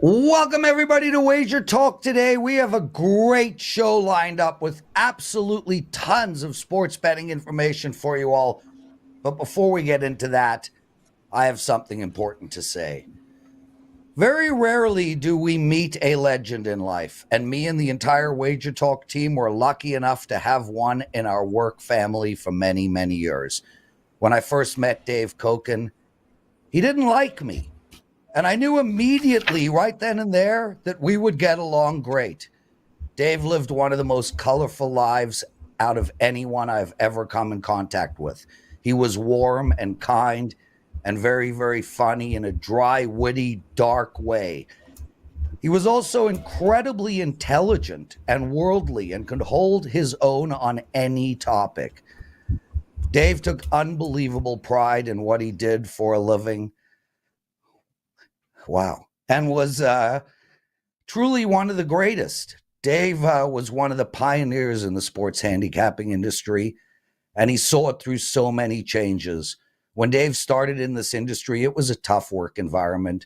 Welcome, everybody, to WagerTalk Today. We have a great show lined up with absolutely tons of sports betting information for you all. But before we get into that, I have something important to say. Very rarely do we meet a legend in life, and me and the entire WagerTalk team were lucky enough to have one in our work family for many, many years. When I first met Dave Koken, he didn't like me. And I knew immediately, right then and there, that we would get along great. Dave lived one of the most colorful lives out of anyone I've ever come in contact with. He was warm and kind and very, very funny in a dry, witty, dark way. He was also incredibly intelligent and worldly and could hold his own on any topic. Dave took unbelievable pride in what he did for a living. Wow. And was truly one of the greatest. Dave was one of the pioneers in the sports handicapping industry, and he saw it through so many changes. When Dave started in this industry, it was a tough work environment.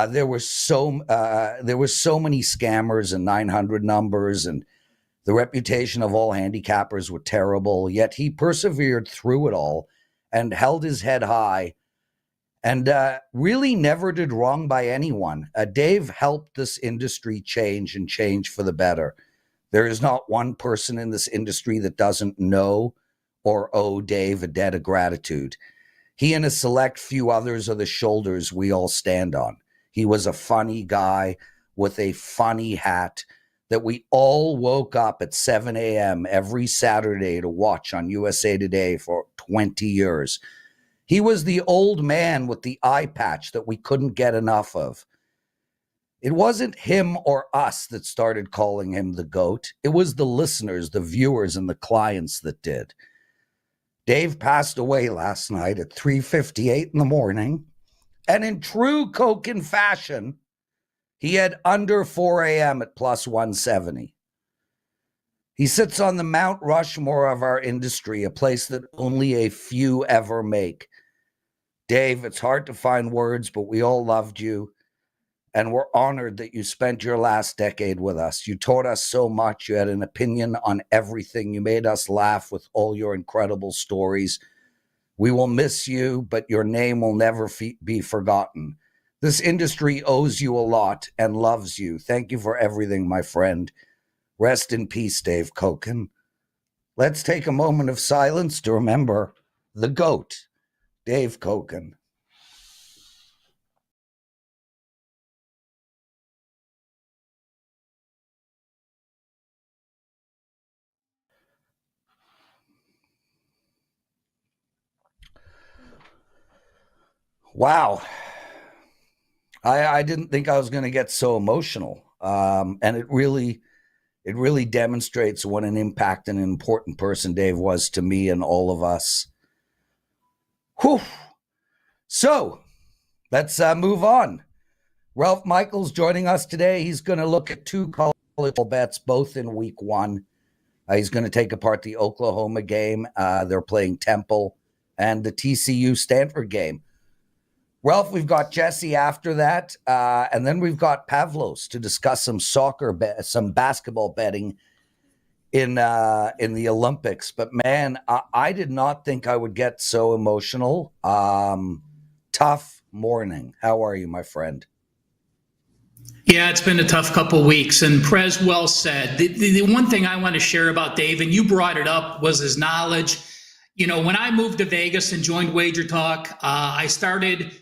There were so many scammers and 900 numbers, and the reputation of all handicappers were terrible. Yet he persevered through it all and held his head high. And really never did wrong by anyone. Dave helped this industry change and change for the better. There is not one person in this industry that doesn't know or owe Dave a debt of gratitude. He and a select few others are the shoulders we all stand on. He was a funny guy with a funny hat that we all woke up at 7 a.m. every Saturday to watch on USA Today for 20 years. He was the old man with the eye patch that we couldn't get enough of. It wasn't him or us that started calling him the GOAT. It was the listeners, the viewers, and the clients that did. Dave passed away last night at 3:58 in the morning, and in true Koken fashion, he had under 4 a.m. at plus 170. He sits on the Mount Rushmore of our industry, a place that only a few ever make. Dave, it's hard to find words, but we all loved you, and we're honored that you spent your last decade with us. You taught us so much. You had an opinion on everything. You made us laugh with all your incredible stories. We will miss you, but your name will never be forgotten. This industry owes you a lot and loves you. Thank you for everything, my friend. Rest in peace, Dave Koken. Let's take a moment of silence to remember the GOAT, Dave Koken. Wow. I didn't think I was going to get so emotional. And it really demonstrates what an impact and an important person Dave was to me and all of us. Whew. So let's move on. Ralph Michaels joining us today. He's going to look at two college bets, both in week one. He's going to take apart the Oklahoma game. They're playing Temple, and the TCU Stanford game. Ralph, we've got Jesse after that, and then we've got Pavlos to discuss some some basketball betting in the Olympics. But man, I did not think I would get so emotional. Tough morning. How are you, my friend? Yeah, it's been a tough couple of weeks, and Prez well said. The one thing I want to share about Dave, and you brought it up, was his knowledge. You know, when I moved to Vegas and joined Wager Talk, I started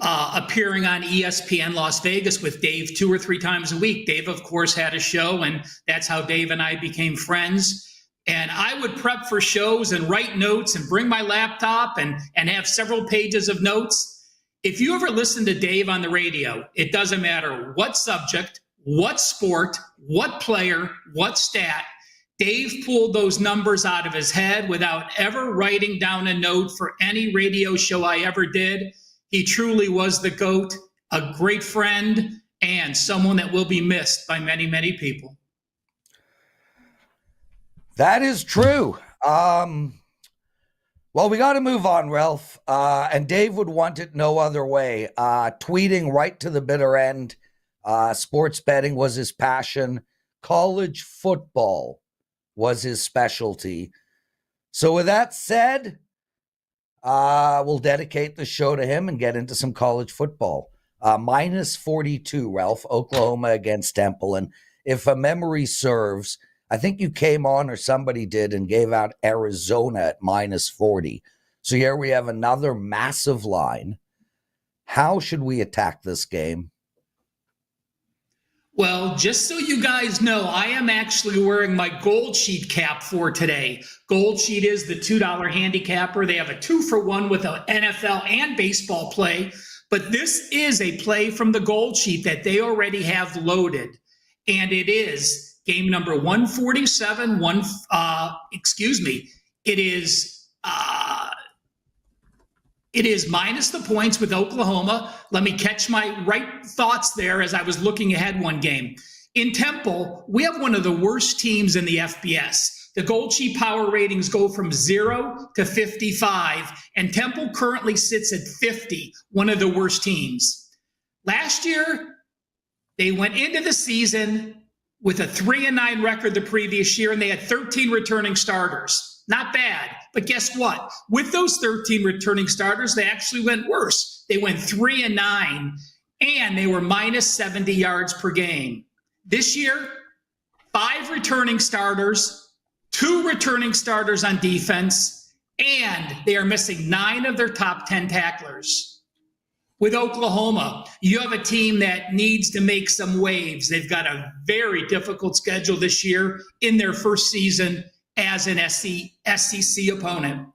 appearing on ESPN Las Vegas with Dave 2 or 3 times a week. Dave, of course, had a show, and that's how Dave and I became friends. And I would prep for shows and write notes and bring my laptop and have several pages of notes. If you ever listen to Dave on the radio, it doesn't matter what subject, what sport, what player, what stat, Dave pulled those numbers out of his head without ever writing down a note for any radio show I ever did. He truly was the GOAT, a great friend, and someone that will be missed by many, many people. That is true. Well, we got to move on, Ralph. And Dave would want it no other way. Tweeting right to the bitter end. Sports betting was his passion. College football was his specialty. So with that said, we'll dedicate the show to him and get into some college football. Minus 42, Ralph, Oklahoma against Temple. And if a memory serves, I think you came on or somebody did and gave out Arizona at minus 40. So here we have another massive line. How should we attack this game? Well, just so you guys know, I am actually wearing my Gold Sheet cap for today. Gold Sheet is the $2 handicapper. They have a 2-for-1 with an NFL and baseball play. But this is a play from the Gold Sheet that they already have loaded. And it is game number 147. It is minus the points with Oklahoma. Let me catch my right thoughts there as I was looking ahead one game. In Temple, we have one of the worst teams in the FBS. The Gold Sheet power ratings go from 0 to 55, and Temple currently sits at 50, one of the worst teams. Last year, they went into the season with a 3-9 record the previous year, and they had 13 returning starters. Not bad, but guess what? With those 13 returning starters, they actually went worse. They went 3-9, and they were minus 70 yards per game. This year, 5 returning starters, 2 returning starters on defense, and they are missing 9 of their top 10 tacklers. With Oklahoma, you have a team that needs to make some waves. They've got a very difficult schedule this year in their first season as an SEC opponent.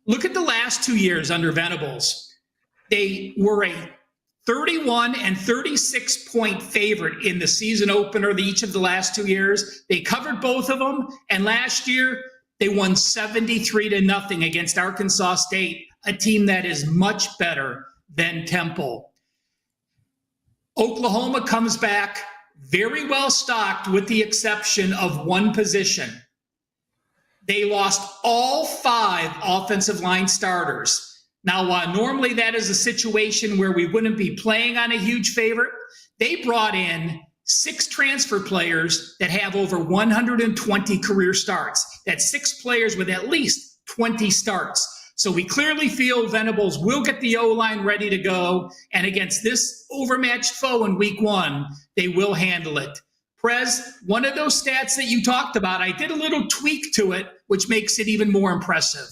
Look at the last 2 years under Venables. They were a 31 and 36-point favorite in the season opener each of the last 2 years. They covered both of them, and last year they won 73-0 against Arkansas State, a team that is much better than Temple. Oklahoma comes back very well stocked with the exception of one position. They lost all 5 offensive line starters. Now, normally that is a situation where we wouldn't be playing on a huge favorite, they brought in 6 transfer players that have over 120 career starts. That's 6 players with at least 20 starts. So we clearly feel Venables will get the O-line ready to go. And against this overmatched foe in week 1, they will handle it. Prez, one of those stats that you talked about, I did a little tweak to it, which makes it even more impressive.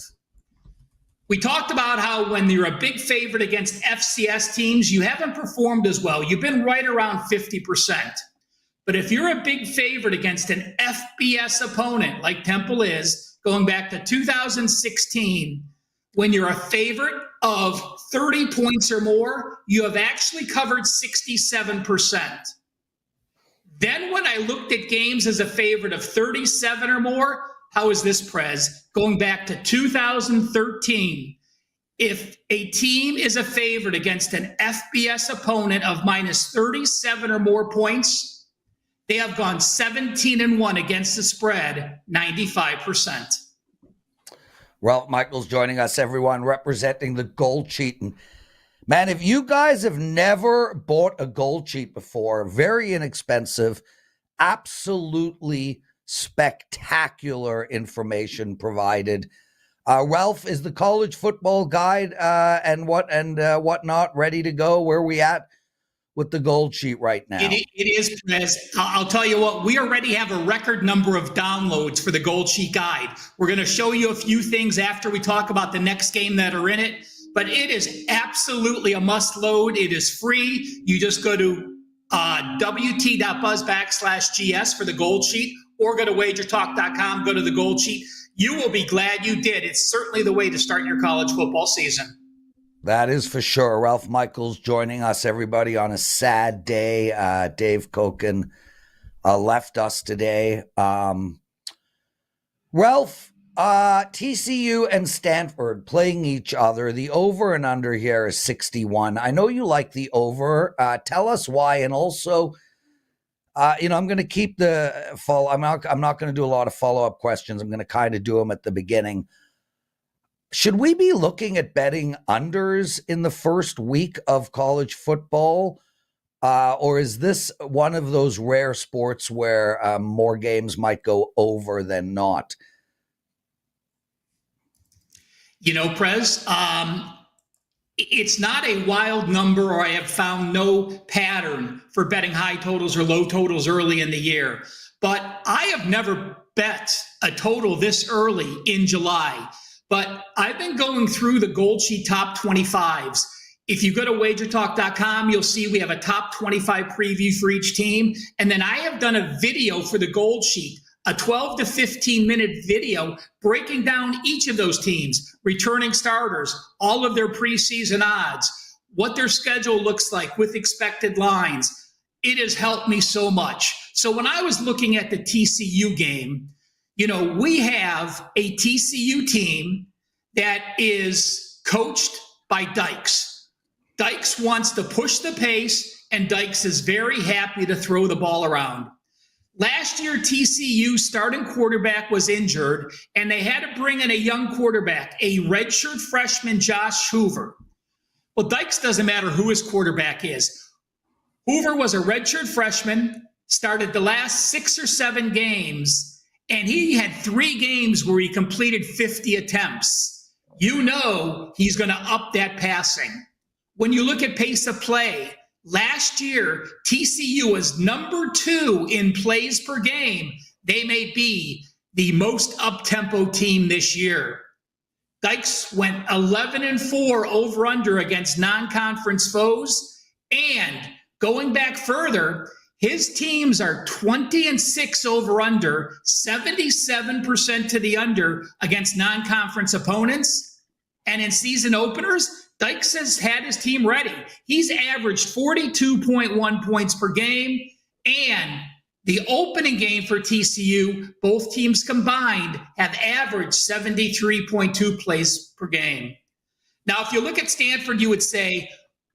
We talked about how when you're a big favorite against FCS teams, you haven't performed as well. You've been right around 50%. But if you're a big favorite against an FBS opponent like Temple is, going back to 2016, when you're a favorite of 30 points or more, you have actually covered 67%. Then when I looked at games as a favorite of 37 or more, how is this, Prez? Going back to 2013, if a team is a favorite against an FBS opponent of minus 37 or more points, they have gone 17-1 against the spread, 95%. Ralph Michaels joining us, everyone, representing the Gold Sheet. And man, if you guys have never bought a Gold Sheet before, very inexpensive, absolutely spectacular information provided. Ralph, is the college football guide and whatnot ready to go? Where are we at with the Gold Sheet right now? It is, Prez. I'll tell you what, we already have a record number of downloads for the Gold Sheet guide. We're going to show you a few things after we talk about the next game that are in it, but it is absolutely a must load. It is free. You just go to wt.buzz/GS for the Gold Sheet, or go to WagerTalk.com, go to the Gold Sheet. You will be glad you did. It's certainly the way to start your college football season. That is for sure. Ralph Michaels joining us, everybody, on a sad day. Dave Koken left us today. Ralph, TCU and Stanford playing each other. The over and under here is 61. I know you like the over. Tell us why. And also, I'm going to keep the follow. I'm not going to do a lot of follow-up questions. I'm going to kind of do them at the beginning. Should we be looking at betting unders in the first week of college football? Or is this one of those rare sports where more games might go over than not? Prez, it's not a wild number, or I have found no pattern for betting high totals or low totals early in the year. But I have never bet a total this early in July. But I've been going through the Gold Sheet top 25s. If you go to WagerTalk.com, you'll see we have a top 25 preview for each team. And then I have done a video for the Gold Sheet, a 12 to 15 minute video breaking down each of those teams, returning starters, all of their preseason odds, what their schedule looks like with expected lines. It has helped me so much. So when I was looking at the TCU game, we have a TCU team that is coached by Dykes. Dykes wants to push the pace, and Dykes is very happy to throw the ball around. Last year, TCU starting quarterback was injured, and they had to bring in a young quarterback, a redshirt freshman, Josh Hoover. Well, Dykes doesn't matter who his quarterback is. Hoover was a redshirt freshman, started the last 6 or 7 games, and he had 3 games where he completed 50 attempts. He's going to up that passing. When you look at pace of play, last year, TCU was number 2 in plays per game. They may be the most up-tempo team this year. Dykes went 11-4 over-under against non-conference foes. And going back further, his teams are 20-6 over-under, 77% to the under against non-conference opponents. And in season openers, Dykes has had his team ready. He's averaged 42.1 points per game. And the opening game for TCU, both teams combined, have averaged 73.2 plays per game. Now, if you look at Stanford, you would say,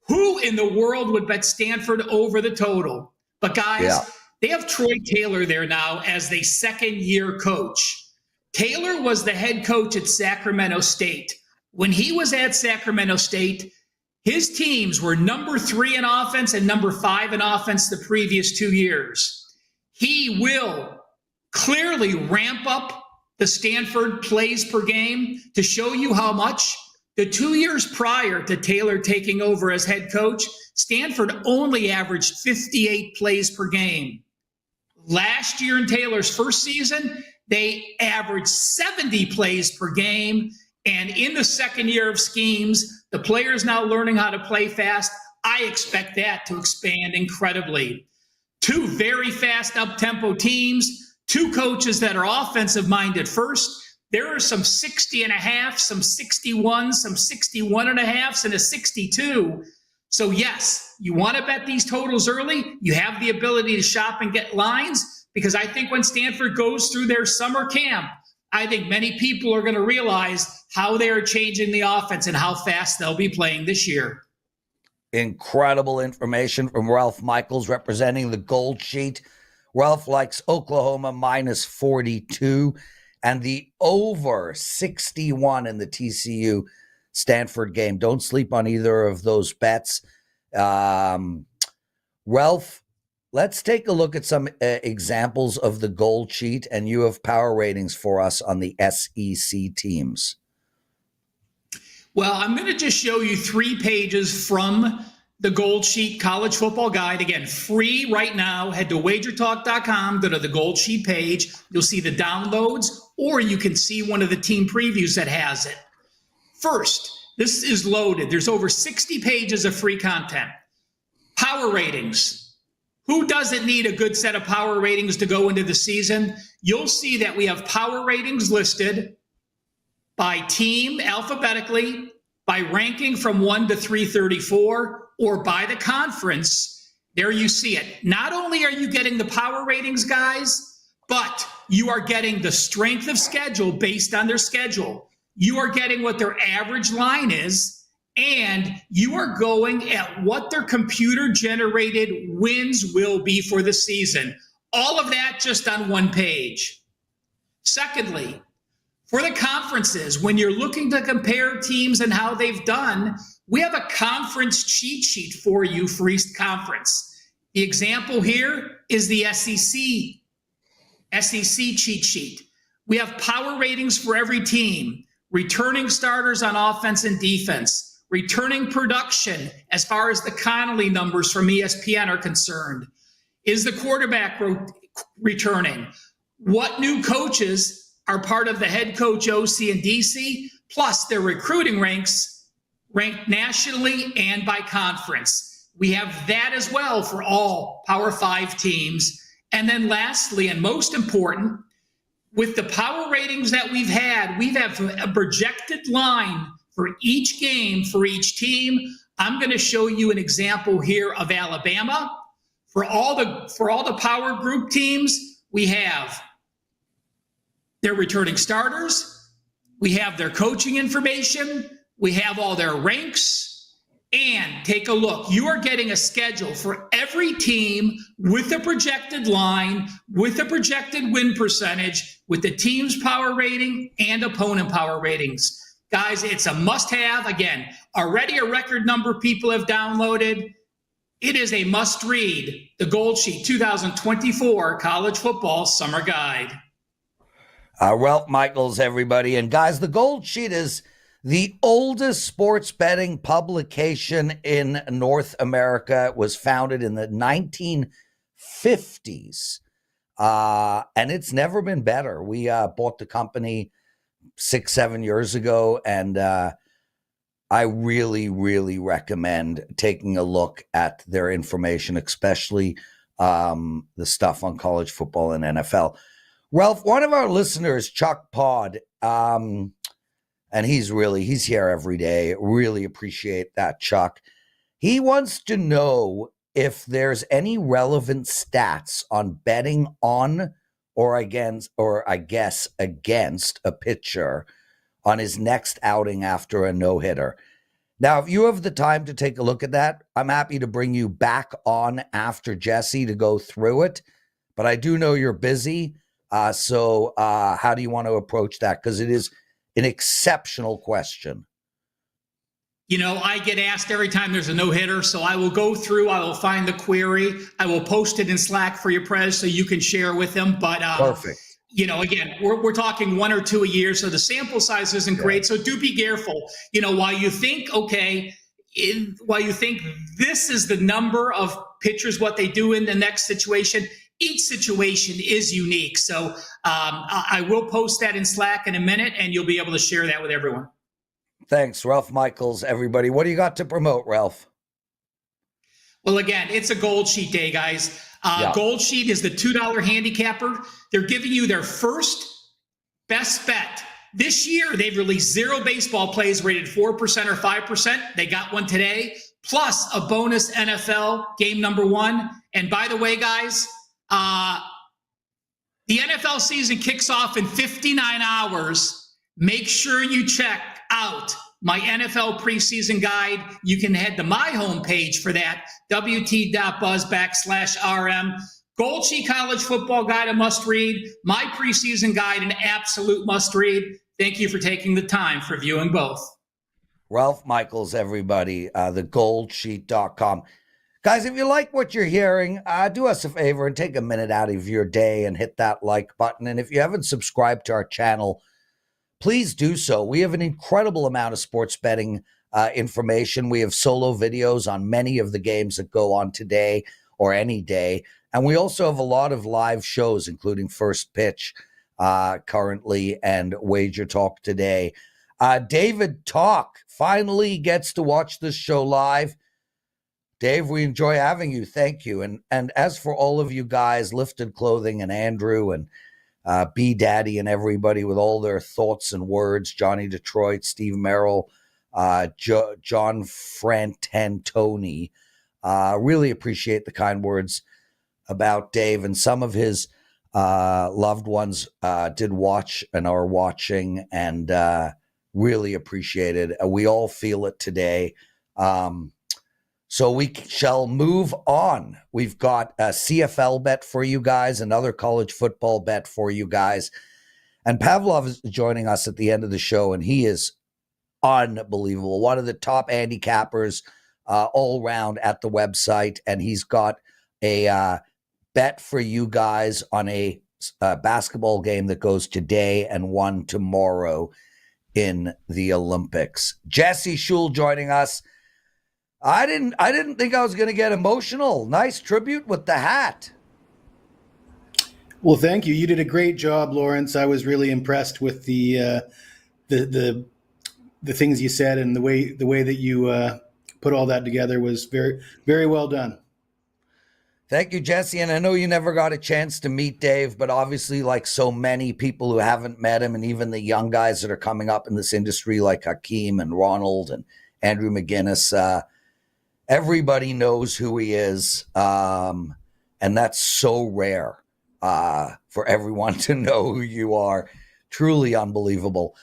who in the world would bet Stanford over the total? But guys, They have Troy Taylor there now as the second-year coach. Taylor was the head coach at Sacramento State. When he was at Sacramento State, his teams were number 3 in offense and number 5 in offense the previous 2 years. He will clearly ramp up the Stanford plays per game to show you how much. The 2 years prior to Taylor taking over as head coach, Stanford only averaged 58 plays per game. Last year in Taylor's first season, they averaged 70 plays per game. And in the second year of schemes, the players now learning how to play fast. I expect that to expand incredibly. 2 very fast up-tempo teams, 2 coaches that are offensive-minded first. There are some 60.5, some 61, some 61.5, and a 62. So yes, you want to bet these totals early. You have the ability to shop and get lines, because I think when Stanford goes through their summer camp, I think many people are going to realize how they are changing the offense and how fast they'll be playing this year. Incredible information from Ralph Michaels representing the Gold Sheet. Ralph likes Oklahoma minus 42 and the over 61 in the TCU Stanford game. Don't sleep on either of those bets. Ralph, let's take a look at some examples of the Gold Sheet, and you have power ratings for us on the SEC teams. Well, I'm going to just show you 3 pages from the Gold Sheet College Football Guide. Again, free right now. Head to WagerTalk.com, go to the Gold Sheet page. You'll see the downloads, or you can see one of the team previews that has it. First, this is loaded. There's over 60 pages of free content. Power ratings. Who doesn't need a good set of power ratings to go into the season? You'll see that we have power ratings listed by team alphabetically, by ranking from 1 to 334, or by the conference. There you see it. Not only are you getting the power ratings, guys, but you are getting the strength of schedule based on their schedule. You are getting what their average line is, and you are going at what their computer-generated wins will be for the season. All of that just on one page. Secondly, For the conferences, when you're looking to compare teams and how they've done, we have a conference cheat sheet for you for each conference. The example here is the SEC cheat sheet. We have power ratings for every team, returning starters on offense and defense, returning production as far as the Connolly numbers from ESPN are concerned. Is the quarterback returning? What new coaches are part of the head coach, OC, and DC? Plus their recruiting ranks ranked nationally and by conference. We have that as well for all Power 5 teams. And then lastly, and most important, with the power ratings that we have a projected line for each game for each team. I'm going to show you an example here of Alabama. For all the power group teams, we have their returning starters, we have their coaching information, we have all their ranks. And take a look. You are getting a schedule for every team with a projected line, with a projected win percentage, with the team's power rating and opponent power ratings. Guys, it's a must-have. Again, already a record number of people have downloaded. It is a must-read, the Gold Sheet 2024 College Football Summer Guide. Ralph Michaels, everybody. And guys, the Gold Sheet is the oldest sports betting publication in North America. It was founded in the 1950s, and it's never been better. We bought the company 6-7 years ago, and I really, really recommend taking a look at their information, especially the stuff on college football and NFL. Ralph, one of our listeners, Chuck Pod, and he's here every day. Really appreciate that, Chuck. He wants to know if there's any relevant stats on betting on or against a pitcher on his next outing after a no-hitter. Now, if you have the time to take a look at that, I'm happy to bring you back on after Jesse to go through it. But I do know you're busy. So how do you want to approach that? Because it is an exceptional question. You know, I get asked every time there's a no-hitter, so I will go through, I will find the query, I will post it in Slack for you, Prez, so you can share with them. But, perfect. You know, again, we're talking 1 or 2 a year, so the sample size isn't great. So do be careful. You know, while you think this is the number of pitchers, what they do in the next situation, each situation is unique. So I will post that in Slack in a minute, and you'll be able to share that with everyone. Thanks, Ralph Michaels, everybody. What do you got to promote, Ralph? Well, again, it's a Gold Sheet day, guys. Gold Sheet is the $2 handicapper. They're giving you their first best bet. This year, they've released 0 baseball plays rated 4% or 5%. They got one today, plus a bonus NFL game number 1. And by the way, guys, the NFL season kicks off in 59 hours. Make sure you check out my NFL preseason guide. You can head to my homepage for that, wt.buzz/RM. Gold Sheet College Football Guide, a must read. My preseason guide, an absolute must read. Thank you for taking the time for viewing both. Ralph Michaels, everybody, thegoldsheet.com. Guys, if you like what you're hearing, do us a favor and take a minute out of your day and hit that like button. And if you haven't subscribed to our channel, please do so. We have an incredible amount of sports betting information. We have solo videos on many of the games that go on today or any day. And we also have a lot of live shows, including First Pitch currently and WagerTalk Today. David Talk finally gets to watch this show live. Dave, we enjoy having you. Thank you. And as for all of you guys, Lifted Clothing and Andrew and B Daddy and everybody with all their thoughts and words, Johnny Detroit, Steve Merrill, John Frantantoni, really appreciate the kind words about Dave, and some of his loved ones did watch and are watching, and really appreciate it. We all feel it today. So we shall move on. We've got a CFL bet for you guys, another college football bet for you guys. And Pavlov is joining us at the end of the show, and he is unbelievable. One of the top handicappers all around at the website, and he's got a bet for you guys on a basketball game that goes today and one tomorrow in the Olympics. Jesse Schule joining us. I didn't think I was going to get emotional. Nice tribute with the hat. Well, thank you. You did a great job, Lawrence. I was really impressed with the things you said, and the way that you put all that together was very, very well done. Thank you, Jesse. And I know you never got a chance to meet Dave, but obviously, like so many people who haven't met him, and even the young guys that are coming up in this industry, like Hakeem and Ronald and Andrew McGinnis, everybody knows who he is. And that's so rare for everyone to know who you are. Truly unbelievable.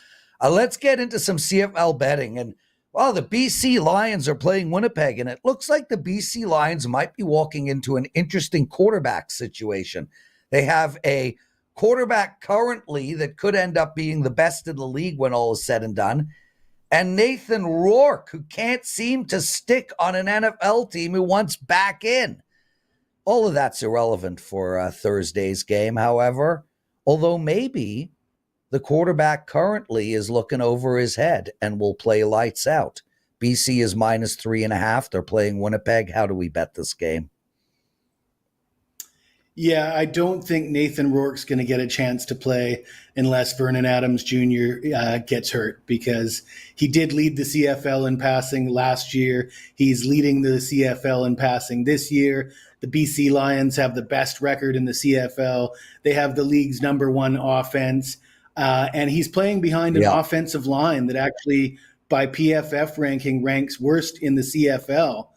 Let's get into some CFL betting. And well, the BC Lions are playing Winnipeg, and it looks like the BC Lions might be walking into an interesting quarterback situation. They have a quarterback currently that could end up being the best in the league when all is said and done, and Nathan Rourke, who can't seem to stick on an NFL team who wants back in. All of that's irrelevant for Thursday's game, however, although maybe the quarterback currently is looking over his head and will play lights out. BC is -3.5. They're playing Winnipeg. How do we bet this game? Yeah, I don't think Nathan Rourke's going to get a chance to play unless Vernon Adams Jr. Gets hurt, because he did lead the CFL in passing last year. He's leading the CFL in passing this year. The BC Lions have the best record in the CFL. They have the league's #1 offense. And he's playing behind an offensive line that actually, by PFF ranking, ranks worst in the CFL,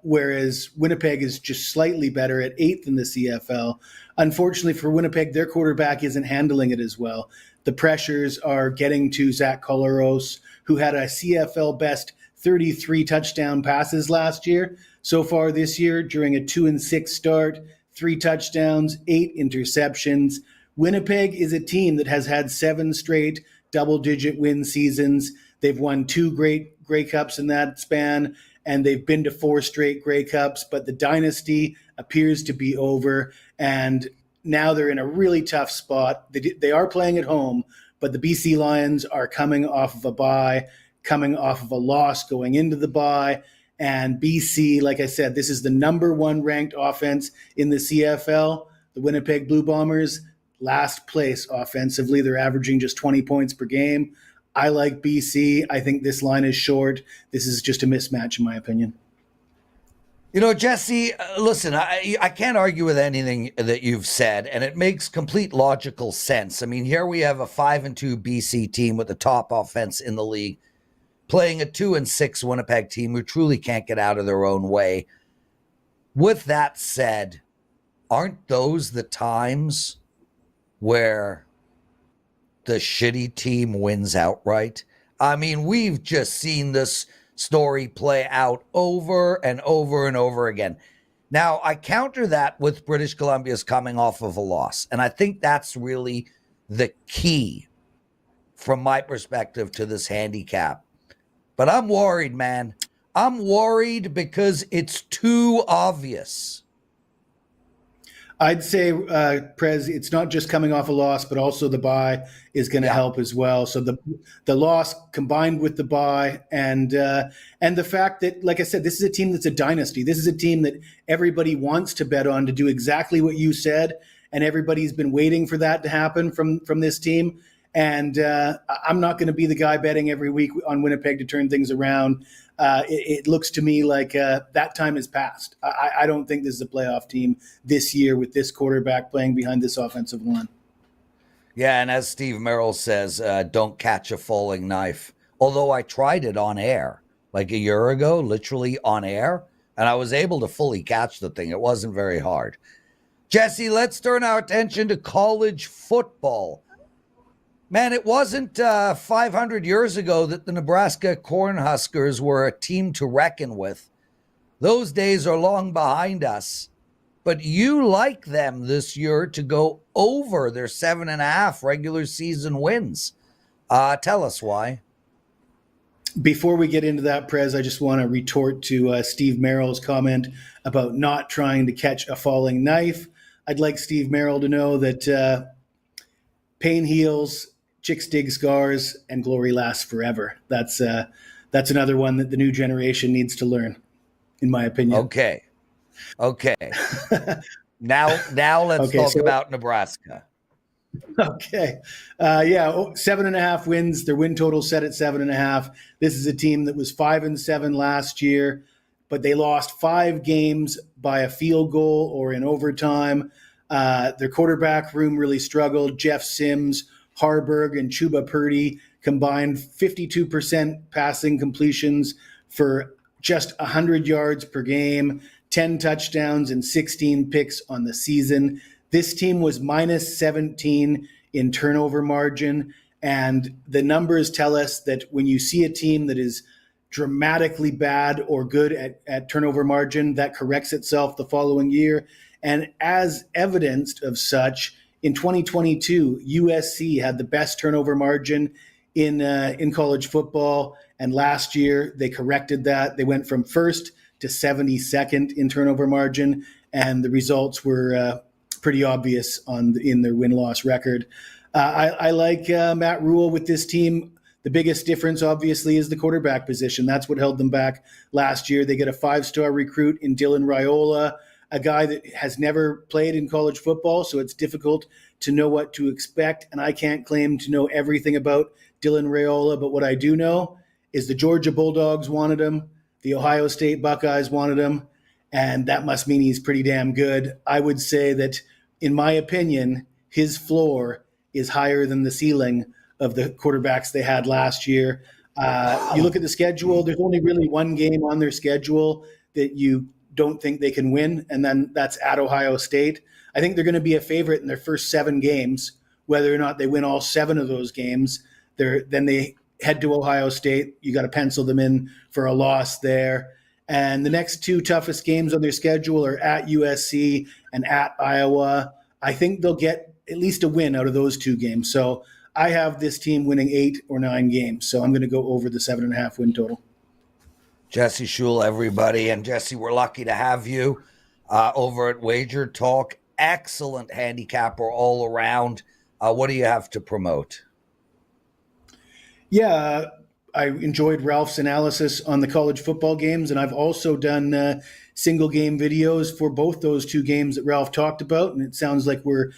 whereas Winnipeg is just slightly better at 8th in the CFL. Unfortunately for Winnipeg, their quarterback isn't handling it as well. The pressures are getting to Zach Collaros, who had a CFL best 33 touchdown passes last year. So far this year, during a 2-6 start, 3 touchdowns, 8 interceptions. Winnipeg is a team that has had 7 straight double-digit win seasons. They've won 2 great Grey Cups in that span, and they've been to 4 straight Grey Cups, but the dynasty appears to be over, and now they're in a really tough spot. They are playing at home, but the BC Lions are coming off of a bye, coming off of a loss going into the bye, and BC, like I said, this is the #1 ranked offense in the CFL. The Winnipeg Blue Bombers, last place offensively. They're averaging just 20 points per game. I like BC. I think this line is short. This is just a mismatch, in my opinion. You know, Jesse, listen, I can't argue with anything that you've said, and it makes complete logical sense. I mean, here we have a 5-2 BC team with the top offense in the league playing a 2-6 Winnipeg team who truly can't get out of their own way. With that said, aren't those the times where the shitty team wins outright? I mean, we've just seen this story play out over and over and over again. Now, I counter that with British Columbia's coming off of a loss, and I think that's really the key from my perspective to this handicap. But I'm worried, man. I'm worried because it's too obvious. I'd say, Prez, it's not just coming off a loss, but also the bye is going to help as well. So the loss combined with the bye and the fact that, like I said, this is a team that's a dynasty. This is a team that everybody wants to bet on to do exactly what you said, and everybody's been waiting for that to happen from this team. And I'm not going to be the guy betting every week on Winnipeg to turn things around. It looks to me like that time has passed. I don't think this is a playoff team this year with this quarterback playing behind this offensive line. Yeah, and as Steve Merrill says, don't catch a falling knife. Although I tried it on air like a year ago, literally on air, and I was able to fully catch the thing. It wasn't very hard. Jesse, let's turn our attention to college football. Man, it wasn't 500 years ago that the Nebraska Cornhuskers were a team to reckon with. Those days are long behind us. but you like them this year to go over their 7.5 regular season wins. Tell us why. Before we get into that, Prez, I just want to retort to Steve Merrill's comment about not trying to catch a falling knife. I'd like Steve Merrill to know that pain heals, chicks dig scars, and glory lasts forever. That's another one that the new generation needs to learn, in my opinion. Okay. Now let's talk about Nebraska. Okay. 7.5 wins. Their win total set at 7.5. This is a team that was 5-7 last year, but they lost 5 games by a field goal or in overtime. Their quarterback room really struggled. Jeff Sims, Harburg, and Chuba Purdy combined 52% passing completions for just 100 yards per game, 10 touchdowns, and 16 picks on the season. This team was minus 17 in turnover margin, and the numbers tell us that when you see a team that is dramatically bad or good at turnover margin, that corrects itself the following year. And as evidenced of such, in 2022, USC had the best turnover margin in college football, and last year they corrected that. They went from first to 72nd in turnover margin, and the results were pretty obvious in their win-loss record. I like Matt Rule with this team. The biggest difference, obviously, is the quarterback position. That's what held them back last year. They get a 5-star recruit in Dylan Raiola, a guy that has never played in college football, so it's difficult to know what to expect. And I can't claim to know everything about Dylan Raiola, but what I do know is the Georgia Bulldogs wanted him, the Ohio State Buckeyes wanted him, and that must mean he's pretty damn good. I would say that, in my opinion, his floor is higher than the ceiling of the quarterbacks they had last year. You look at the schedule, there's only really one game on their schedule that you don't think they can win, and then that's at Ohio State. I think they're going to be a favorite in their first 7 games. Whether or not they win all 7 of those games, then they head to Ohio State. You got to pencil them in for a loss there. And the next 2 toughest games on their schedule are at USC and at Iowa. I think they'll get at least a win out of those 2 games. So I have this team winning 8 or 9 games. So I'm going to go over the 7.5 win total. Jesse Schule, everybody. And Jesse, we're lucky to have you over at WagerTalk. Excellent handicapper all around. What do you have to promote? Yeah, I enjoyed Ralph's analysis on the college football games, and I've also done single game videos for both those 2 games that Ralph talked about, and it sounds like we're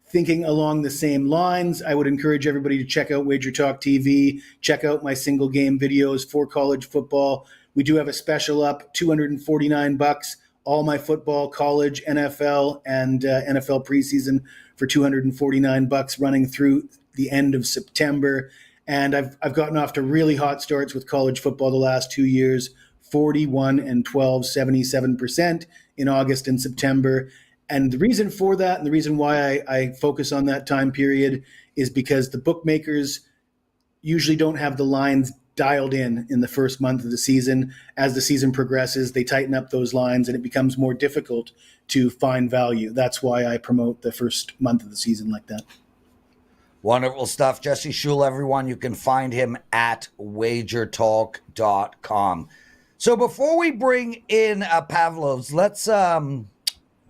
thinking along the same lines. I would encourage everybody to check out WagerTalk TV, check out my single game videos for college football. We do have a special up, $249, all my football, college, NFL, and NFL preseason for $249 running through the end of September. And I've gotten off to really hot starts with college football the last 2 years, 41 and 12, 77% in August and September. And the reason for that, and the reason why I focus on that time period, is because the bookmakers usually don't have the lines dialed in the first month of the season. As the season progresses, they tighten up those lines and it becomes more difficult to find value. That's why I promote the first month of the season like that. Wonderful stuff. Jesse Schule, everyone. You can find him at wagertalk.com. So before we bring in Pavlos,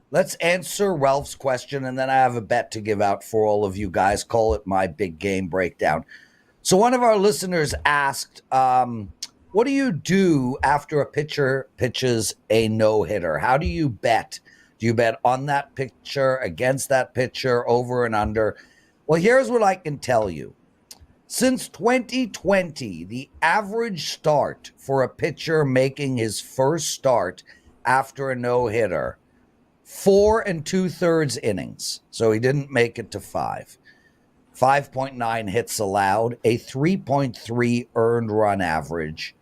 let's answer Ralph's question, and then I have a bet to give out for all of you guys. Call it my big game breakdown. So one of our listeners asked, what do you do after a pitcher pitches a no-hitter? How do you bet? Do you bet on that pitcher, against that pitcher, over and under? Well, here's what I can tell you. Since 2020, the average start for a pitcher making his first start after a no-hitter, 4 2/3 innings. So he didn't make it to 5. 5.9 hits allowed, a 3.3 earned run average,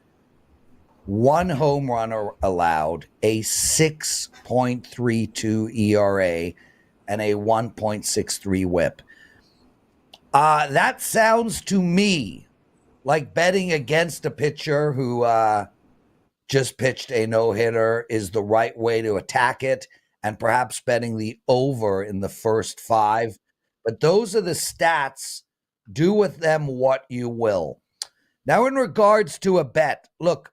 1 home run allowed, a 6.32 ERA, and a 1.63 whip. That sounds to me like betting against a pitcher who just pitched a no-hitter is the right way to attack it. and perhaps betting the over in the first 5. But those are the stats. Do with them what you will. Now, in regards to a bet, look,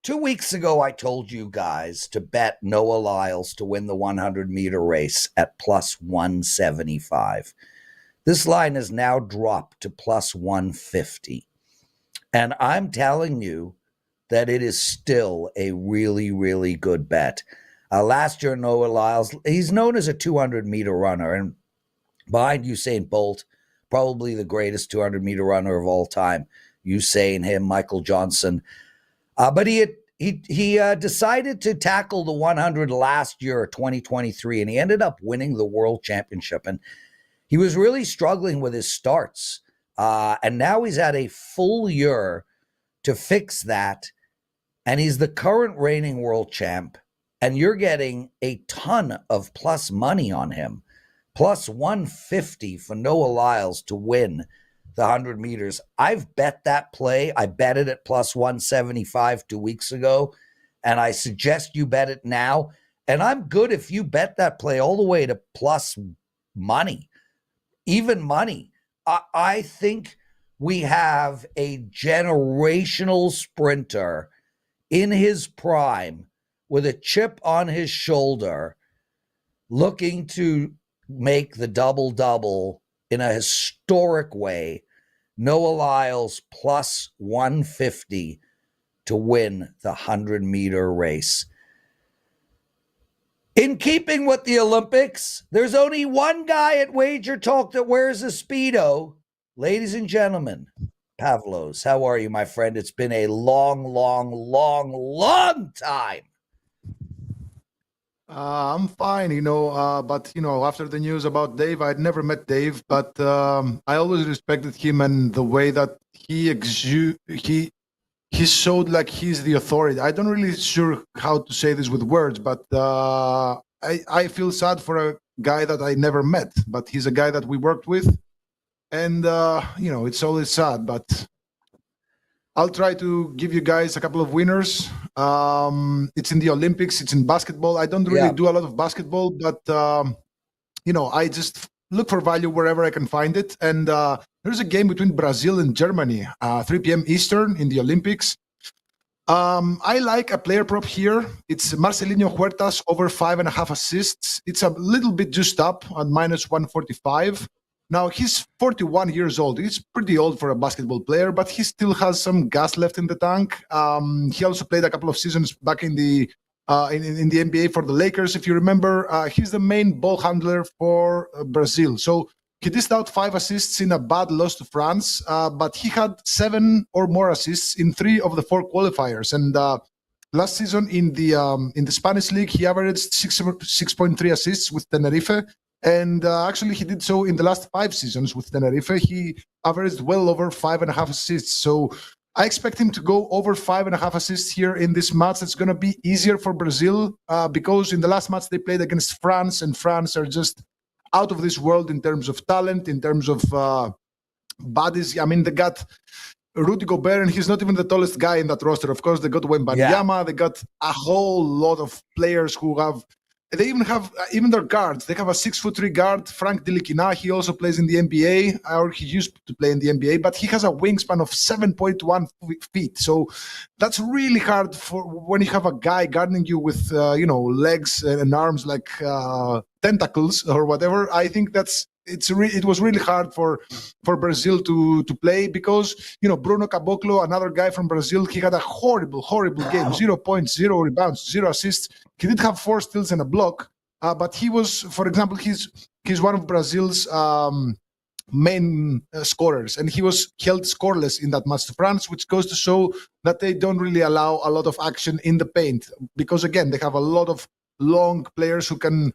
2 weeks ago, I told you guys to bet Noah Lyles to win the 100-meter race at plus 175. This line has now dropped to plus 150. And I'm telling you that it is still a really, really good bet. Last year, Noah Lyles, he's known as a 200-meter runner. And behind Usain Bolt, probably the greatest 200-meter runner of all time. Usain, him, Michael Johnson. But he decided to tackle the 100 last year, 2023, and he ended up winning the world championship. And he was really struggling with his starts. And now he's had a full year to fix that. And he's the current reigning world champ. And you're getting a ton of plus money on him. Plus 150 for Noah Lyles to win the 100 meters. I've bet that play. I bet it at plus 175 2 weeks ago, and I suggest you bet it now. And I'm good if you bet that play all the way to plus money, even money. I think we have a generational sprinter in his prime with a chip on his shoulder looking to make the double-double in a historic way. Noah Lyles plus 150 to win the 100-meter race. In keeping with the Olympics, there's only one guy at WagerTalk that wears a Speedo. Ladies and gentlemen, Pavlos, how are you, my friend? It's been a long time. I'm fine, but after the news about Dave, I'd never met Dave, but I always respected him and the way that he showed like he's the authority. I don't really sure how to say this with words, but I feel sad for a guy that I never met, but he's a guy that we worked with, and it's always sad, but I'll try to give you guys a couple of winners. It's in the Olympics. It's in basketball. I don't really do a lot of basketball, but, I just look for value wherever I can find it. And there's a game between Brazil and Germany, 3 p.m. Eastern in the Olympics. I like a player prop here. It's Marcelinho Huertas over 5.5 assists. It's a little bit juiced up at minus 145. Now, he's 41 years old. He's pretty old for a basketball player, but he still has some gas left in the tank. He also played a couple of seasons back in the NBA for the Lakers. If you remember, he's the main ball handler for Brazil. So he dished out 5 assists in a bad loss to France, but he had 7 or more assists in 3 of the 4 qualifiers. And last season in the Spanish league, he averaged 6.3 assists with Tenerife. And actually, he did so in the last 5 seasons with Tenerife. He averaged well over 5.5 assists. So I expect him to go over 5.5 assists here in this match. It's going to be easier for Brazil because in the last match they played against France, and France are just out of this world in terms of talent, in terms of bodies. I mean, they got Rudy Gobert, and he's not even the tallest guy in that roster. Of course, they got Wembanyama. They got a whole lot of players who have. They even have their guards. They have a 6'3" guard, Frank Ntilikina. He also plays in the NBA, or he used to play in the NBA, but he has a wingspan of 7.1 feet. So that's really hard for when you have a guy guarding you with legs and arms like tentacles or whatever. I think it was really hard for Brazil to play because Bruno Caboclo, another guy from Brazil, he had a horrible game. 0 points, 0 rebounds, 0 assists. He did have 4 steals and a block, but he was, for example, he's one of Brazil's main scorers, and he was held scoreless in that match to France, which goes to show that they don't really allow a lot of action in the paint because, again, they have a lot of long players who can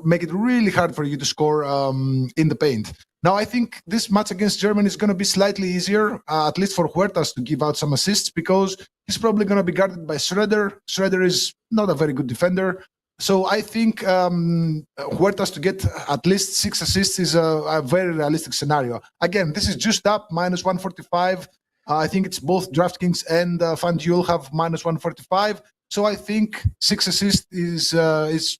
make it really hard for you to score in the paint. Now, I think this match against Germany is going to be slightly easier, at least for Huertas to give out some assists, because he's probably going to be guarded by Schroeder. Schroeder is not a very good defender. So I think Huertas to get at least 6 assists is a very realistic scenario. Again, this is just up, minus 145. I think it's both DraftKings and FanDuel have minus 145. So I think 6 assists is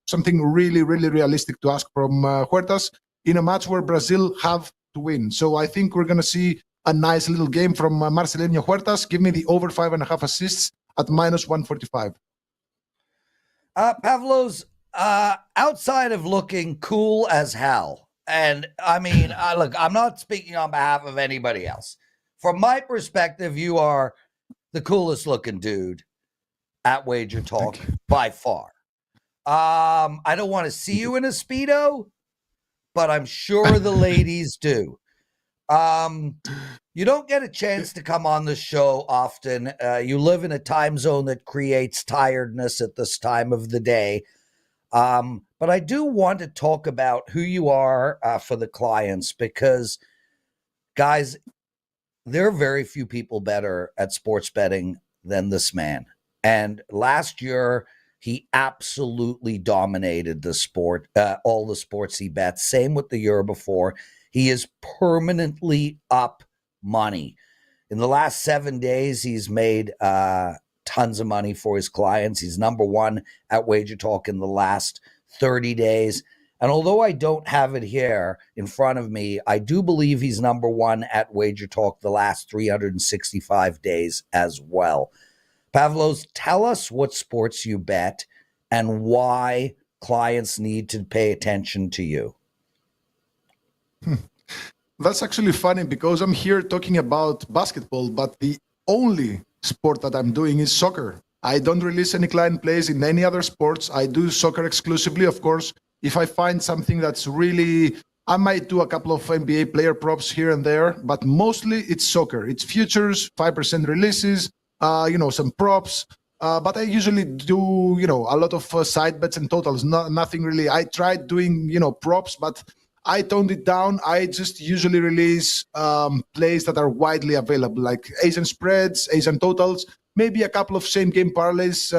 something really, really realistic to ask from Huertas in a match where Brazil have to win. So I think we're going to see a nice little game from Marcelinho Huertas. Give me the over 5.5 assists at minus 145. Pavlos, outside of looking cool as hell, and I mean, look, I'm not speaking on behalf of anybody else. From my perspective, you are the coolest looking dude at WagerTalk by far. I don't want to see you in a Speedo, but I'm sure the ladies do. You don't get a chance to come on the show often. You live in a time zone that creates tiredness at this time of the day. But I do want to talk about who you are for the clients because, guys, there are very few people better at sports betting than this man. And last year, he absolutely dominated the sport, all the sports he bets. Same with the year before. He is permanently up money. In the last 7 days, he's made tons of money for his clients. He's number one at WagerTalk in the last 30 days. And although I don't have it here in front of me, I do believe he's number one at WagerTalk the last 365 days as well. Pavlos, tell us what sports you bet and why clients need to pay attention to you. That's actually funny because I'm here talking about basketball, but the only sport that I'm doing is soccer. I don't release any client plays in any other sports. I do soccer exclusively, of course. If I find something that's really, I might do a couple of NBA player props here and there, but mostly it's soccer. It's futures, 5% releases, some props. But I usually do, a lot of side bets and totals. Nothing really. I tried doing, props, but I toned it down. I just usually release plays that are widely available, like Asian spreads, Asian totals, maybe a couple of same game parlays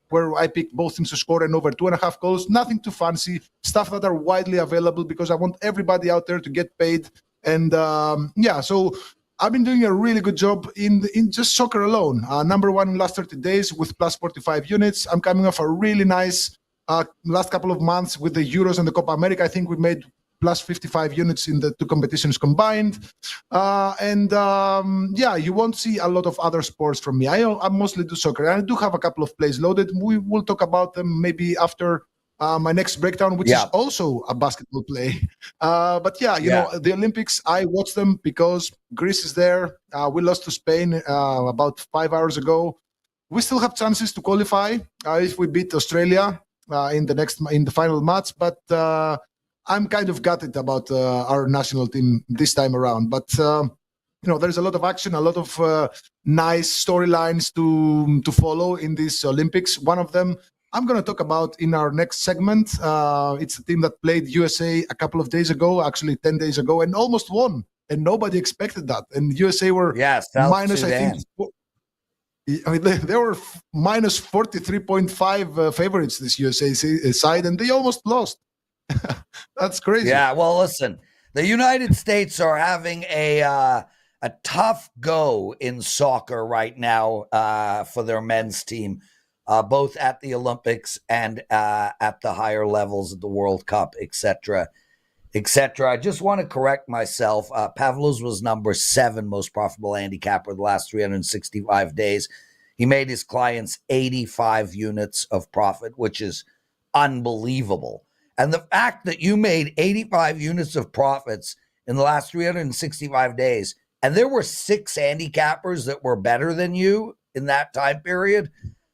where I pick both teams to score and over 2.5 goals. Nothing too fancy, stuff that are widely available because I want everybody out there to get paid. And so I've been doing a really good job in just soccer alone. Number one in last 30 days with plus 45 units. I'm coming off a really nice last couple of months with the Euros and the Copa America. I think we made plus 55 units in the two competitions combined. You won't see a lot of other sports from me. I mostly do soccer. I do have a couple of plays loaded. We will talk about them maybe after my next breakdown, which is also a basketball play. The Olympics, I watch them because Greece is there. We lost to Spain about 5 hours ago. We still have chances to qualify if we beat Australia in the final match, but I'm kind of gutted about our national team this time around. But there's a lot of action, a lot of nice storylines to follow in these Olympics. One of them I'm going to talk about in our next segment. It's a team that played USA a couple of days ago, actually 10 days ago, and almost won. And nobody expected that. And USA were minus, Sudan. I think, they were minus 43.5 favorites, this USA side, and they almost lost. That's crazy. Yeah, well, listen, the United States are having a tough go in soccer right now for their men's team, both at the Olympics and at the higher levels of the World Cup, etc., etc. I just want to correct myself. Pavlos was number 7 most profitable handicapper the last 365 days. He made his clients 85 units of profit, which is unbelievable. And the fact that you made 85 units of profits in the last 365 days, and there were 6 handicappers that were better than you in that time period,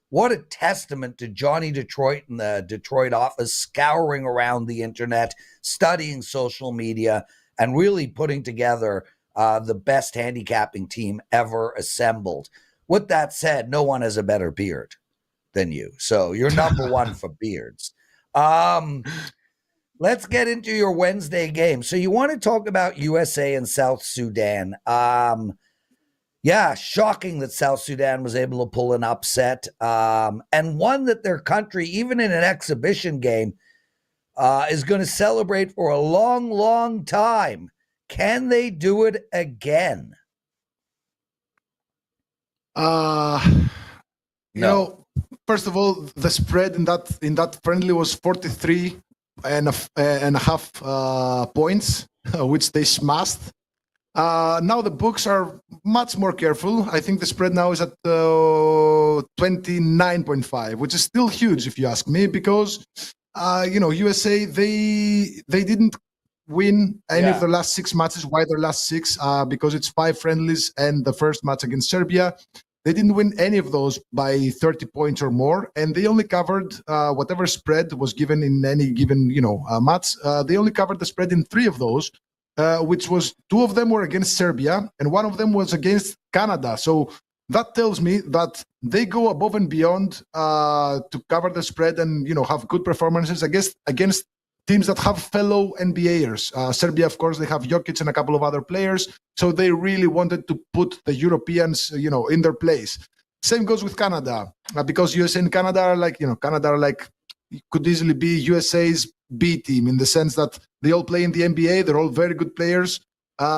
what a testament to Johnny Detroit and the Detroit office scouring around the internet, studying social media, and really putting together the best handicapping team ever assembled. With that said, no one has a better beard than you. So you're number one for beards. Let's get into your Wednesday game. So you want to talk about USA and South Sudan. Shocking that South Sudan was able to pull an upset and one that their country, even in an exhibition game, is going to celebrate for a long, long time. Can they do it again? No. first of all, the spread in that friendly was 43 and a half points, which they smashed. Now the books are much more careful. I think the spread now is at 29.5, which is still huge if you ask me, because USA they didn't win any of the last 6 matches. Why their last 6? Because it's 5 friendlies and the first match against Serbia. They didn't win any of those by 30 points or more, and they only covered whatever spread was given in any given match. They only covered the spread in 3 of those, which was 2 of them were against Serbia and 1 of them was against Canada. So that tells me that they go above and beyond to cover the spread and have good performances against teams that have fellow NBAers. Serbia, of course, they have Jokic and a couple of other players, so they really wanted to put the Europeans, in their place. Same goes with Canada, because USA and Canada are like, could easily be USA's B team in the sense that they all play in the NBA. They're all very good players.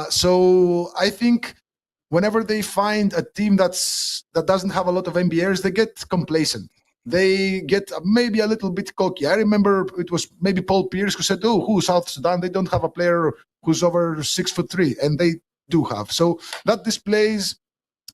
So I think whenever they find a team that doesn't have a lot of NBAers, they get complacent. They get maybe a little bit cocky. I remember it was maybe Paul Pierce who said, "Oh, South Sudan? They don't have a player who's over 6'3", and they do have." So that displays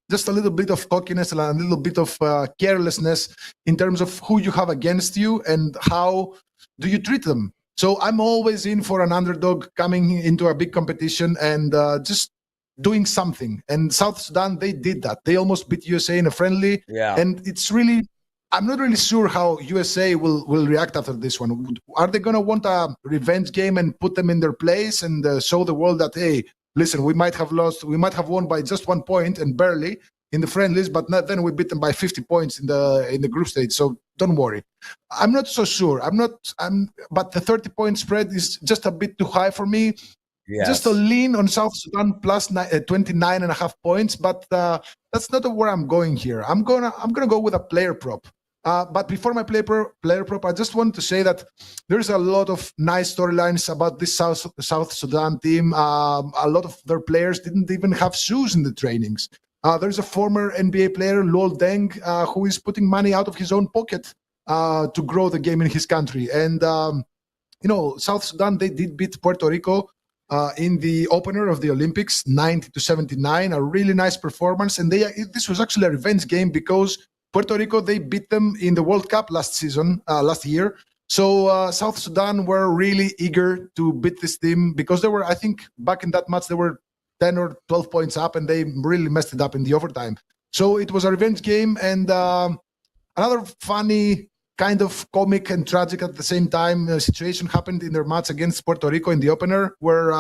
just a little bit of cockiness and a little bit of carelessness in terms of who you have against you and how do you treat them. So I'm always in for an underdog coming into a big competition and just doing something. And South Sudan, they did that. They almost beat USA in a friendly. Yeah. And it's really, I'm not really sure how USA will react after this one. Are they going to want a revenge game and put them in their place and show the world that, hey, listen, we might have won by just 1 point and barely in the friendlies, but then we beat them by 50 points in the group stage. So don't worry. I'm not so sure. But the 30-point spread is just a bit too high for me. Yes. Just a lean on South Sudan plus 29.5 points, but that's not where I'm going here. I'm gonna go with a player prop. But before my player prop, I just want to say that there's a lot of nice storylines about this South Sudan team. A lot of their players didn't even have shoes in the trainings. There's a former NBA player, Luol Deng, who is putting money out of his own pocket to grow the game in his country. And, South Sudan, they did beat Puerto Rico in the opener of the Olympics, 90-79, a really nice performance. And this was actually a revenge game because Puerto Rico, they beat them in the World Cup last year. So South Sudan were really eager to beat this team because they were, I think, back in that match, they were 10 or 12 points up and they really messed it up in the overtime. So it was a revenge game. And another funny, kind of comic and tragic at the same time situation happened in their match against Puerto Rico in the opener, where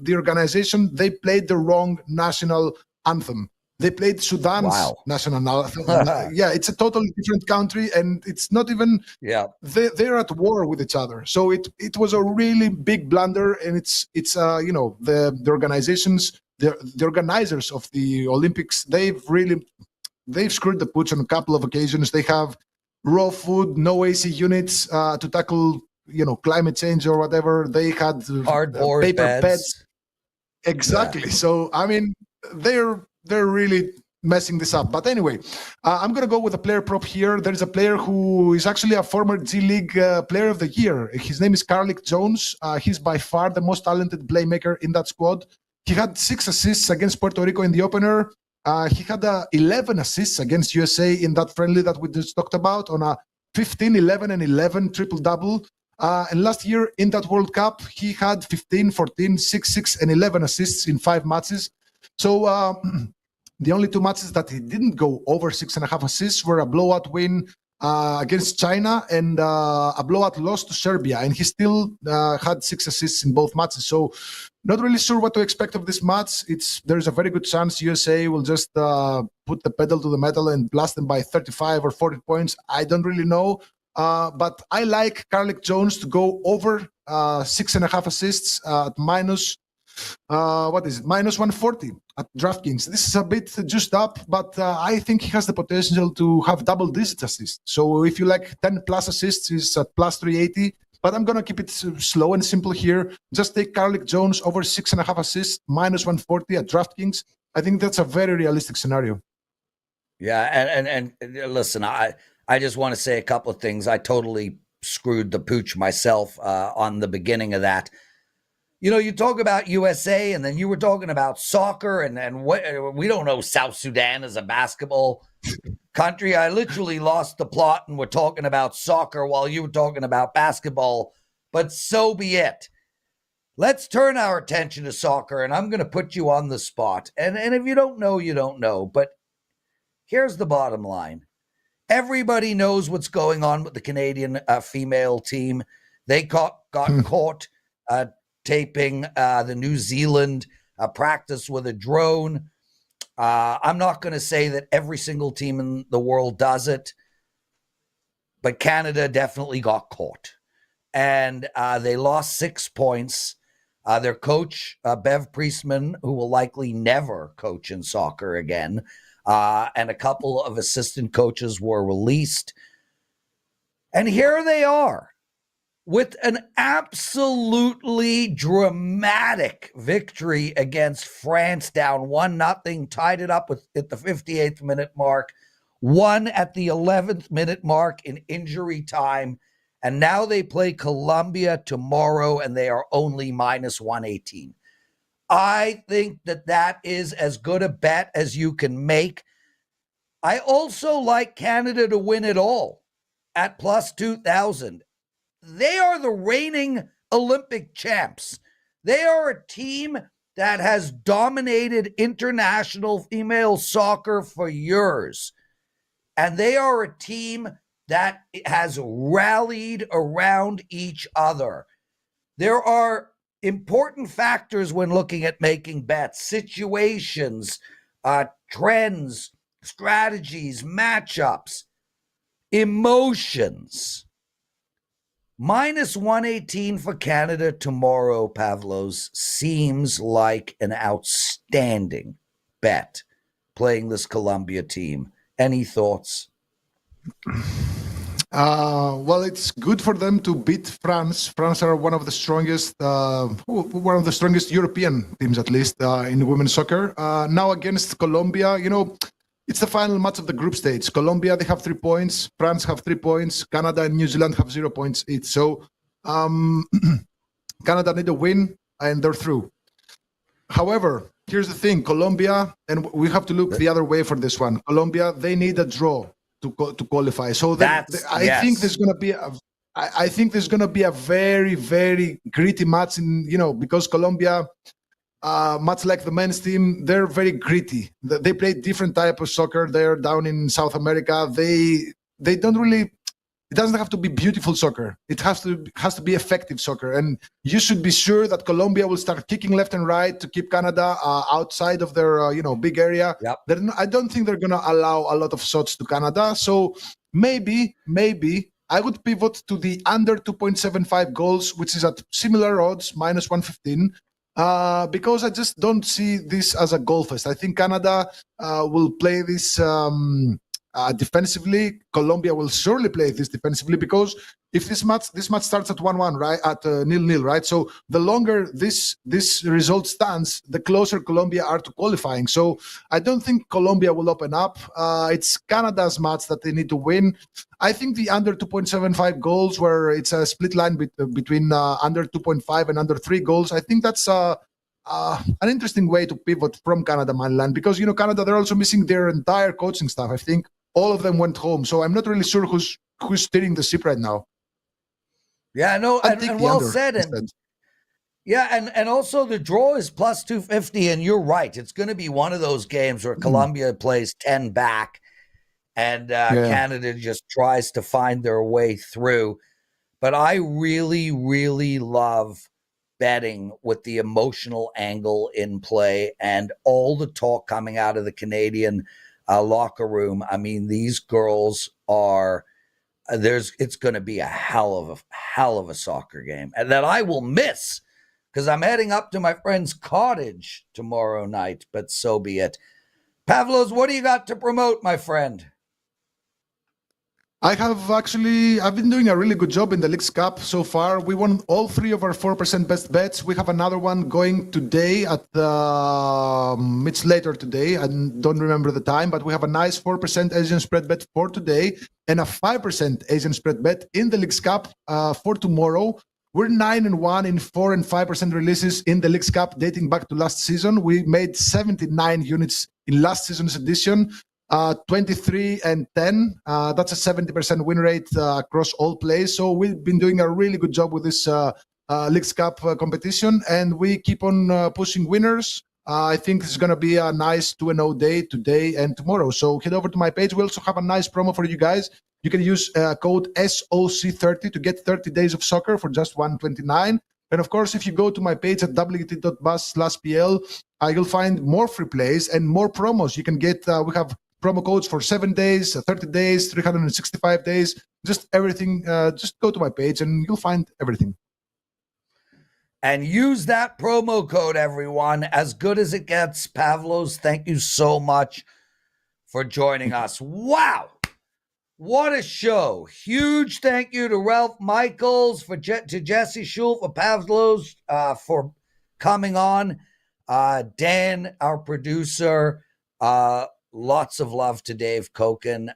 the organization, they played the wrong national anthem. They played Sudan's national anthem. Yeah, it's a totally different country, and it's not even. Yeah, they're at war with each other. So it was a really big blunder, and it's the organizations, the organizers of the Olympics, they've screwed the pooch on a couple of occasions. They have raw food, no AC units to tackle climate change or whatever. They had cardboard paper beds. Exactly. Yeah. So I mean, they're really messing this up. But anyway, I'm going to go with a player prop here. There is a player who is actually a former G League player of the year. His name is Carlik Jones. He's by far the most talented playmaker in that squad. He had 6 assists against Puerto Rico in the opener. He had 11 assists against USA in that friendly that we just talked about on a 15, 11, and 11 triple-double. And last year in that World Cup, he had 15, 14, 6, 6, and 11 assists in 5 matches. So the only 2 matches that he didn't go over 6.5 assists were a blowout win against China and a blowout loss to Serbia. And he still had 6 assists in both matches. So not really sure what to expect of this match. There's a very good chance USA will just put the pedal to the metal and blast them by 35 or 40 points. I don't really know. But I like Carlik Jones to go over 6.5 assists at minus 140 at DraftKings. This is a bit juiced up, but I think he has the potential to have double-digit assists. So if you like 10 plus assists, is at plus 380. But I'm going to keep it slow and simple here. Just take Carlik Jones over 6.5 assists, minus 140 at DraftKings. I think that's a very realistic scenario. Yeah, and listen, I just want to say a couple of things. I totally screwed the pooch myself on the beginning of that. You know, you talk about USA, and then you were talking about soccer, and what, we don't know South Sudan is a basketball country. I literally lost the plot, and we're talking about soccer while you were talking about basketball, but so be it. Let's turn our attention to soccer, and I'm going to put you on the spot. And if you don't know, you don't know. But here's the bottom line. Everybody knows what's going on with the Canadian female team. They got caught taping the New Zealand practice with a drone. I'm not going to say that every single team in the world does it, but Canada definitely got caught. And they lost 6 points. Their coach, Bev Priestman, who will likely never coach in soccer again, and a couple of assistant coaches were released. And here they are with an absolutely dramatic victory against France, down 1-0, tied it up at the 58th minute mark, won at the 11th minute mark in injury time. And now they play Colombia tomorrow, and they are only minus 118. I think that is as good a bet as you can make. I also like Canada to win it all at plus 2,000. They are the reigning Olympic champs. They are a team that has dominated international female soccer for years. And they are a team that has rallied around each other. There are important factors when looking at making bets: situations, trends, strategies, matchups, emotions. Minus 118 for Canada tomorrow, Pavlos, seems like an outstanding bet playing this Colombia team. Any thoughts? Well, it's good for them to beat France. France are one of the strongest European teams, at least, in women's soccer. Now against Colombia, it's the final match of the group stage. Colombia, they have 3 points. France have 3 points. Canada and New Zealand have 0 points each. So Canada need a win, and they're through. However, here's the thing. Colombia, and we have to look the other way for this one. Colombia, they need a draw to qualify. So I think there's going to be a very, very gritty match because Colombia, much like the men's team, they're very gritty. They play different type of soccer. They're down in South America. They don't really. It doesn't have to be beautiful soccer. It has to be effective soccer. And you should be sure that Colombia will start kicking left and right to keep Canada outside of their big area. Yep. I don't think they're going to allow a lot of shots to Canada. So maybe I would pivot to the under 2.75 goals, which is at similar odds, minus 115. Because I just don't see this as a goal fest. I think Canada will play this defensively. Colombia will surely play this defensively, because if this match starts at 1-1, right, at 0-0, right? So the longer this result stands, the closer Colombia are to qualifying. So I don't think Colombia will open up. It's Canada's match that they need to win. I think the under 2.75 goals, where it's a split line between under 2.5 and under 3 goals, I think that's an interesting way to pivot from Canada mainland, because Canada, they're also missing their entire coaching staff. I think all of them went home, so I'm not really sure who's steering the ship right now. Yeah, no, and well said. And also the draw is plus 250, and you're right. It's going to be one of those games where Colombia plays 10 back, and Canada just tries to find their way through. But I really, really love betting with the emotional angle in play, and all the talk coming out of the Canadian locker room. I mean, these girls are it's going to be a hell of a soccer game, and that I will miss because I'm heading up to my friend's cottage tomorrow night, but so be it. Pavlos, what do you got to promote, my friend? I've been doing a really good job in the Leagues Cup so far. We won all 3 of our 4% best bets. We have another one going today it's later today. I don't remember the time, but we have a nice 4% Asian spread bet for today and a 5% Asian spread bet in the Leagues Cup for tomorrow. We're 9-1 in 4 and 5% releases in the Leagues Cup dating back to last season. We made 79 units in last season's edition. 23 and 10. That's a 70% win rate across all plays. So we've been doing a really good job with this Leagues Cup competition, and we keep on pushing winners. I think it's going to be a nice 2-0 day today and tomorrow. So head over to my page. We also have a nice promo for you guys. You can use code SOC30 to get 30 days of soccer for just $129. And of course, if you go to my page at wt.bus/pl, you'll find more free plays and more promos. You can get, we have promo codes for 7 days, 30 days, 365 days, just everything. Just go to my page and you'll find everything. And use that promo code, everyone. As good as it gets. Pavlos, thank you so much for joining us. Wow. What a show. Huge thank you to Ralph Michaels, to Jesse Schule, for Pavlos, for coming on. Dan, our producer, lots of love to Dave Koken.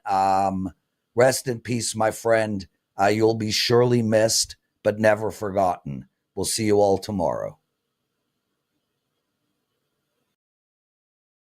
Rest in peace, my friend. You'll be surely missed, but never forgotten. We'll see you all tomorrow.